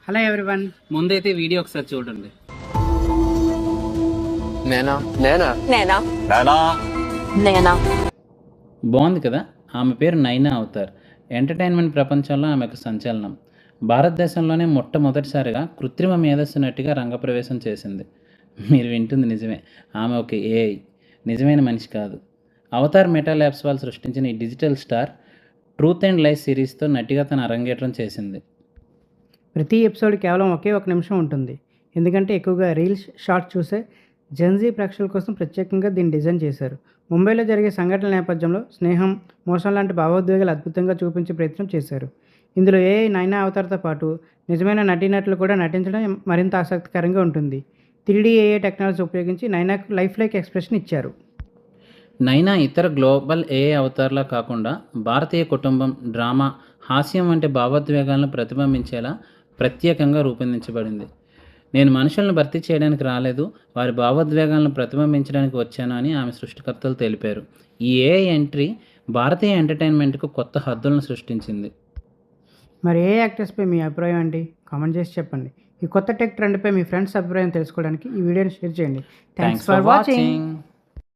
Hello everyone, ముందైతే video ఒకసారి చూడండి. నేనా నేనా నేనా నానా నేనా బాగుంది కదా. ఆమె పేరు నైనా అవతార్. ఎంటర్టైన్మెంట్ ప్రపంచంలో ఆమె ఒక సంచలనం. భారతదేశంలోనే మొట్టమొదటిసారిగా కృత్రిమ మేధస్సు నటిగా రంగప్రవేశం చేసింది. మీరు వింటుంది నిజమే, ఆమె ఒక ఏఐ, నిజమైన మనిషి కాదు. అవతార్ మెటా ల్యాబ్స్ వాళ్ళు సృష్టించిన ఈ digital star truth and life సిరీస్తో నటిగా తన అరంగేట్రం చేసింది. ప్రతి ఎపిసోడ్ కేవలం ఒకే ఒక నిమిషం ఉంటుంది, ఎందుకంటే ఎక్కువగా రీల్స్ షార్ట్స్ చూసే జెన్జీ ప్రేక్షకుల కోసం ప్రత్యేకంగా దీన్ని డిజైన్ చేశారు. ముంబైలో జరిగే సంఘటనల నేపథ్యంలో స్నేహం, మోసం లాంటి భావోద్వేగాలు అద్భుతంగా చూపించే ప్రయత్నం చేశారు. ఇందులో ఏఐ నైనా అవతార్తో పాటు నిజమైన నటీనటులు కూడా నటించడం మరింత ఆసక్తికరంగా ఉంటుంది. 3D ఏఐ టెక్నాలజీ ఉపయోగించి నైనాకు లైఫ్ లైక్ ఎక్స్ప్రెషన్ ఇచ్చారు. నైనా ఇతర గ్లోబల్ ఏఐ అవతార్లా కాకుండా భారతీయ కుటుంబం, డ్రామా, హాస్యం వంటి భావోద్వేగాలను ప్రతిబింబించేలా ప్రత్యేకంగా రూపొందించబడింది. నేను మనుషులను భర్తీ చేయడానికి రాలేదు, వారి భావోద్వేగాలను ప్రతిబింబించడానికి వచ్చాను అని ఆమె సృష్టికర్తలు తెలిపారు. ఈ ఏఐ ఎంట్రీ భారతీయ ఎంటర్టైన్మెంట్కు కొత్త హద్దులను సృష్టించింది. మరి ఏ యాక్టర్స్పై మీ అభిప్రాయం ఏంటి? కామెంట్ చేసి చెప్పండి. ఈ కొత్త టెక్ ట్రెండ్పై మీ ఫ్రెండ్స్ అభిప్రాయం తెలుసుకోవడానికి ఈ వీడియోని షేర్ చేయండి. Thanks for watching.